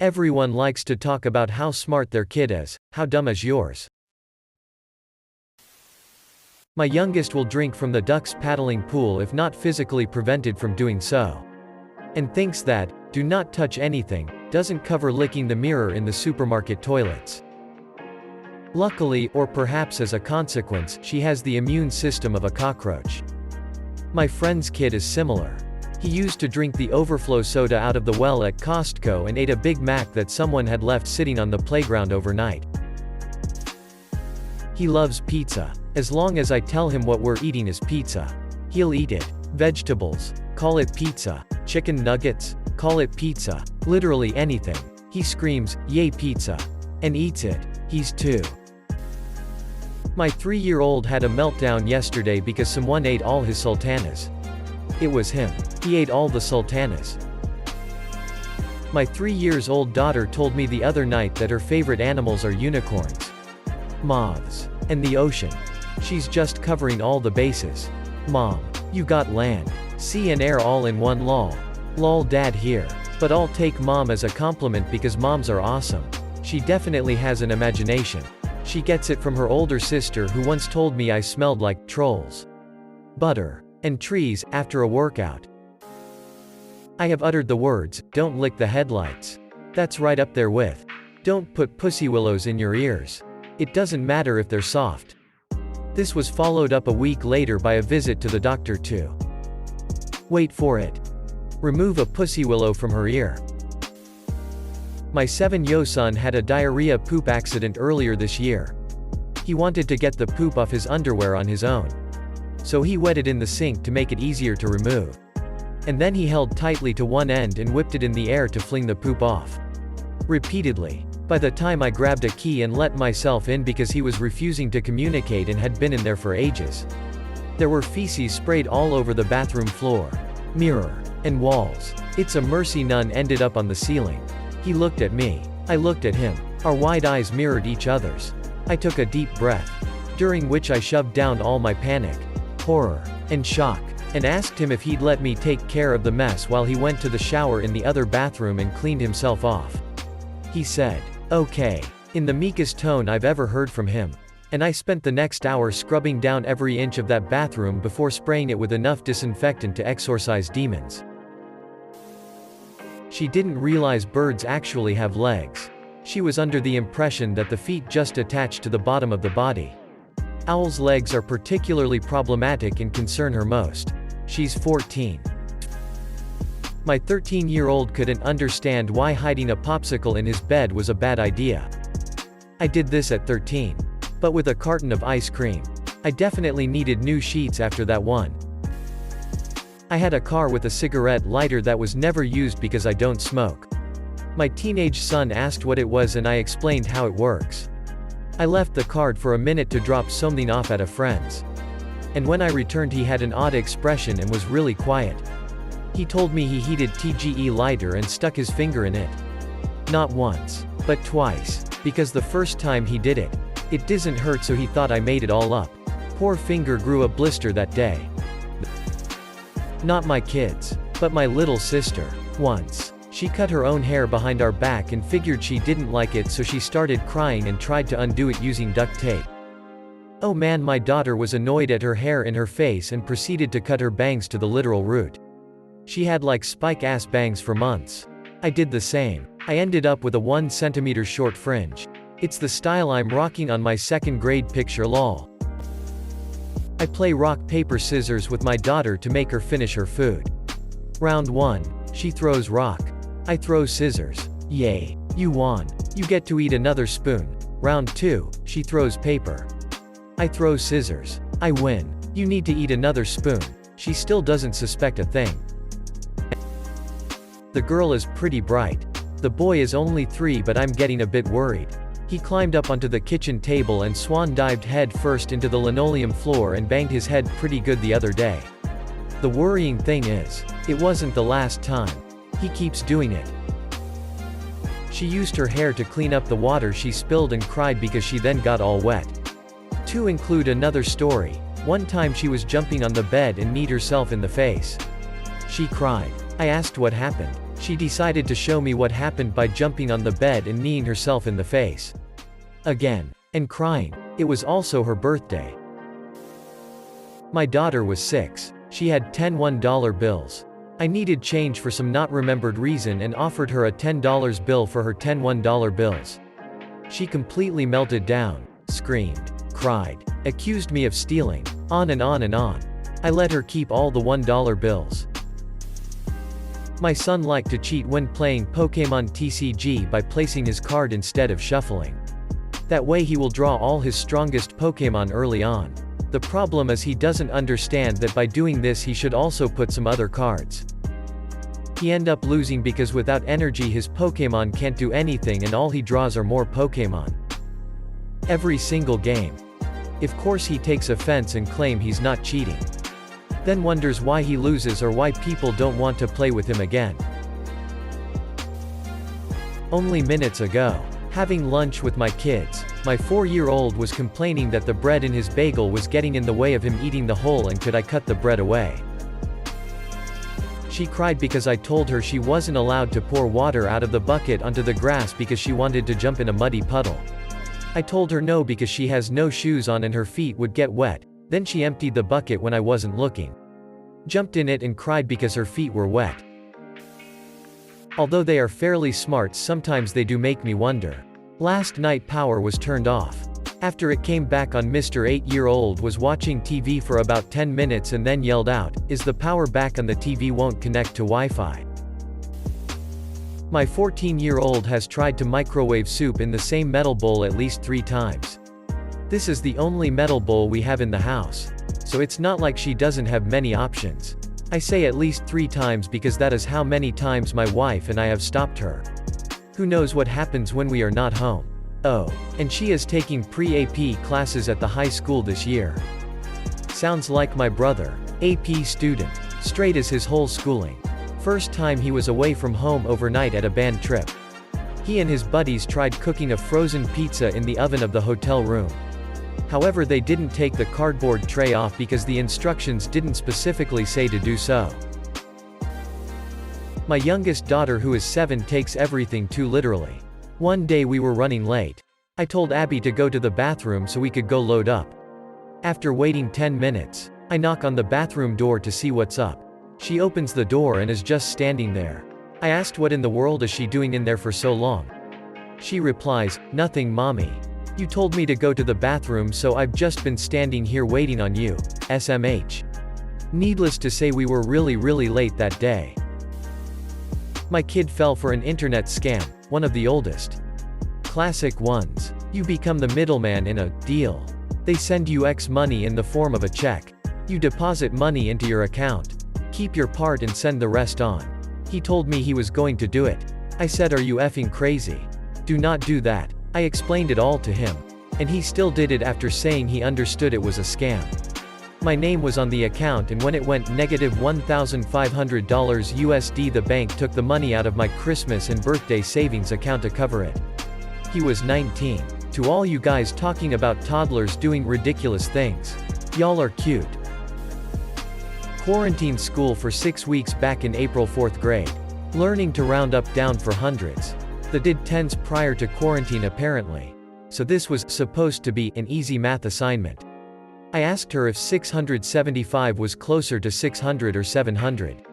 Everyone likes to talk about how smart their kid is. How dumb is yours? My youngest will drink from the ducks paddling pool if not physically prevented from doing so. And thinks that, do not touch anything, doesn't cover licking the mirror in the supermarket toilets. Luckily, or perhaps as a consequence, she has the immune system of a cockroach. My friend's kid is similar. He used to drink the overflow soda out of the well at Costco and ate a Big Mac that someone had left sitting on the playground overnight. He loves pizza. As long as I tell him what we're eating is pizza, he'll eat it. Vegetables, call it pizza. Chicken nuggets, call it pizza. Literally anything. He screams, "Yay pizza!" and eats it. He's 2. My 3-year-old had a meltdown yesterday because someone ate all his sultanas. It was him. He ate all the sultanas. My 3-year-old daughter told me the other night that her favorite animals are unicorns, moths, and the ocean. She's just covering all the bases. Mom, you got land, sea and air all in one lol. Lol dad here. But I'll take mom as a compliment because moms are awesome. She definitely has an imagination. She gets it from her older sister who once told me I smelled like trolls, butter, and trees after a workout. I have uttered the words, "Don't lick the headlights." That's right up there with, "Don't put pussy willows in your ears. It doesn't matter if they're soft." This was followed up a week later by a visit to the doctor to, wait for it, remove a pussy willow from her ear. My 7-year-old son had a diarrhea poop accident earlier this year. He wanted to get the poop off his underwear on his own. So he wet it in the sink to make it easier to remove. And then he held tightly to one end and whipped it in the air to fling the poop off. Repeatedly. By the time I grabbed a key and let myself in because he was refusing to communicate and had been in there for ages. There were feces sprayed all over the bathroom floor, mirror, and walls. It's a mercy none ended up on the ceiling. He looked at me. I looked at him. Our wide eyes mirrored each other's. I took a deep breath, during which I shoved down all my panic, horror, and shock, and asked him if he'd let me take care of the mess while he went to the shower in the other bathroom and cleaned himself off. He said, "Okay," in the meekest tone I've ever heard from him. And I spent the next hour scrubbing down every inch of that bathroom before spraying it with enough disinfectant to exorcise demons. She didn't realize birds actually have legs. She was under the impression that the feet just attached to the bottom of the body. Owls' legs are particularly problematic and concern her most. She's 14. My 13-year-old couldn't understand why hiding a popsicle in his bed was a bad idea. I did this at 13. But with a carton of ice cream. I definitely needed new sheets after that one. I had a car with a cigarette lighter that was never used because I don't smoke. My teenage son asked what it was and I explained how it works. I left the card for a minute to drop something off at a friend's. And when I returned he had an odd expression and was really quiet. He told me he heated TGE lighter and stuck his finger in it. Not once, but twice, because the first time he did it, it didn't hurt so he thought I made it all up. Poor finger grew a blister that day. Not my kids, but my little sister. Once, she cut her own hair behind our back and figured she didn't like it so she started crying and tried to undo it using duct tape. Oh man, my daughter was annoyed at her hair in her face and proceeded to cut her bangs to the literal root. She had like spike-ass bangs for months. I did the same. I ended up with a 1 centimeter short fringe. It's the style I'm rocking on my 2nd grade picture lol. I play rock paper scissors with my daughter to make her finish her food. Round 1. She throws rock. I throw scissors. Yay. You won. You get to eat another spoon. Round 2. She throws paper. I throw scissors. I win. You need to eat another spoon. She still doesn't suspect a thing. The girl is pretty bright. The boy is only 3 but I'm getting a bit worried. He climbed up onto the kitchen table and swan dived head first into the linoleum floor and banged his head pretty good the other day. The worrying thing is, it wasn't the last time. He keeps doing it. She used her hair to clean up the water she spilled and cried because she then got all wet. To include another story, one time she was jumping on the bed and kneed herself in the face. She cried. I asked what happened. She decided to show me what happened by jumping on the bed and kneeing herself in the face. Again. And crying. It was also her birthday. My daughter was 6. She had 10 $1 bills. I needed change for some not remembered reason and offered her a $10 bill for her 10 $1 bills. She completely melted down, screamed, cried, accused me of stealing, on and on and on. I let her keep all the $1 bills. My son liked to cheat when playing Pokémon TCG by placing his card instead of shuffling. That way he will draw all his strongest Pokémon early on. The problem is he doesn't understand that by doing this he should also put some other cards. He end up losing because without energy his Pokémon can't do anything and all he draws are more Pokémon. Every single game. Of course he takes offense and claim he's not cheating. Then wonders why he loses or why people don't want to play with him again. Only minutes ago. Having lunch with my kids, my 4-year-old was complaining that the bread in his bagel was getting in the way of him eating the whole and could I cut the bread away. She cried because I told her she wasn't allowed to pour water out of the bucket onto the grass because she wanted to jump in a muddy puddle. I told her no because she has no shoes on and her feet would get wet, then she emptied the bucket when I wasn't looking. Jumped in it and cried because her feet were wet. Although they are fairly smart, sometimes they do make me wonder. Last night power was turned off. After it came back on, Mr. 8-year-old was watching TV for about 10 minutes and then yelled out, "Is the power back?" and the TV won't connect to Wi-Fi. My 14-year-old has tried to microwave soup in the same metal bowl at least 3 times. This is the only metal bowl we have in the house. So it's not like she doesn't have many options. I say at least 3 times because that is how many times my wife and I have stopped her. Who knows what happens when we are not home. Oh, and she is taking pre-AP classes at the high school this year. Sounds like my brother. AP student. Straight as his whole schooling. First time he was away from home overnight at a band trip. He and his buddies tried cooking a frozen pizza in the oven of the hotel room. However, they didn't take the cardboard tray off because the instructions didn't specifically say to do so. My youngest daughter, who is 7, takes everything too literally. One day we were running late. I told Abby to go to the bathroom so we could go load up. After waiting 10 minutes, I knock on the bathroom door to see what's up. She opens the door and is just standing there. I asked what in the world is she doing in there for so long. She replies, "Nothing, mommy. You told me to go to the bathroom, so I've just been standing here waiting on you, SMH. Needless to say, we were really late that day. My kid fell for an internet scam, one of the oldest. Classic ones. You become the middleman in a deal. They send you X money in the form of a check. You deposit money into your account. Keep your part and send the rest on. He told me he was going to do it. I said, "Are you effing crazy? Do not do that." I explained it all to him. And he still did it after saying he understood it was a scam. My name was on the account, and when it went negative $1,500 USD, the bank took the money out of my Christmas and birthday savings account to cover it. He was 19. To all you guys talking about toddlers doing ridiculous things. Y'all are cute. Quarantined school for 6 weeks back in April, 4th grade. Learning to round up down for hundreds. They did tens prior to quarantine apparently. So this was supposed to be an easy math assignment. I asked her if 675 was closer to 600 or 700.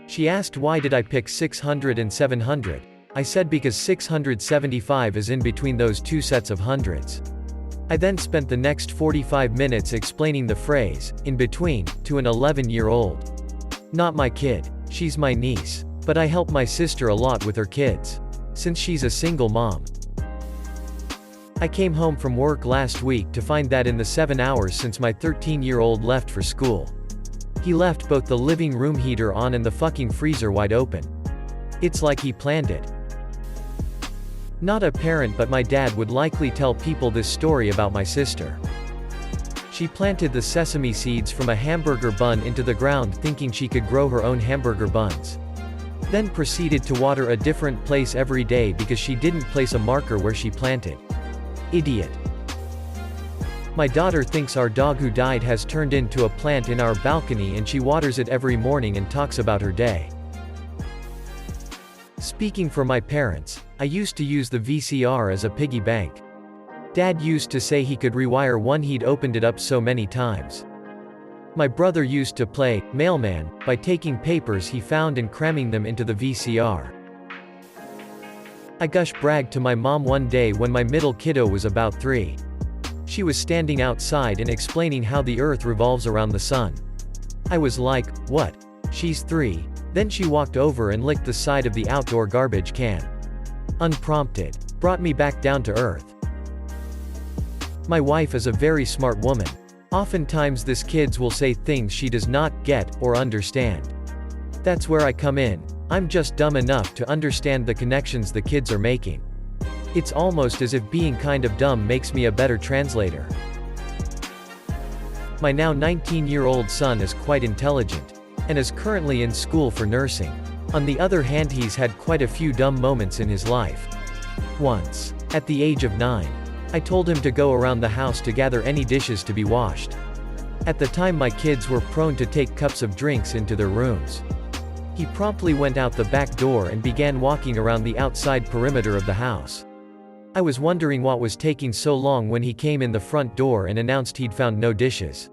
She asked why did I pick 600 and 700. I said because 675 is in between those two sets of hundreds. I then spent the next 45 minutes explaining the phrase, "in between," to an 11-year-old. Not my kid. She's my niece. But I help my sister a lot with her kids. Since she's a single mom. I came home from work last week to find that in the 7 hours since my 13-year-old left for school, he left both the living room heater on and the fucking freezer wide open. It's like he planned it. Not a parent, but my dad would likely tell people this story about my sister. She planted the sesame seeds from a hamburger bun into the ground thinking she could grow her own hamburger buns. Then proceeded to water a different place every day because she didn't place a marker where she planted. Idiot. My daughter thinks our dog who died has turned into a plant in our balcony and she waters it every morning and talks about her day. Speaking for my parents, I used to use the VCR as a piggy bank. Dad used to say he could rewire one he'd opened it up so many times. My brother used to play mailman by taking papers he found and cramming them into the VCR. I bragged to my mom one day when my middle kiddo was about 3. She was standing outside and explaining how the earth revolves around the sun. I was like, what? She's 3. Then she walked over and licked the side of the outdoor garbage can. Unprompted. Brought me back down to earth. My wife is a very smart woman. Oftentimes this kids will say things she does not get or understand. That's where I come in. I'm just dumb enough to understand the connections the kids are making. It's almost as if being kind of dumb makes me a better translator. My now 19-year-old son is quite intelligent and is currently in school for nursing. On the other hand, he's had quite a few dumb moments in his life. Once, at the age of 9, I told him to go around the house to gather any dishes to be washed. At the time my kids were prone to take cups of drinks into their rooms. He promptly went out the back door and began walking around the outside perimeter of the house. I was wondering what was taking so long when he came in the front door and announced he'd found no dishes.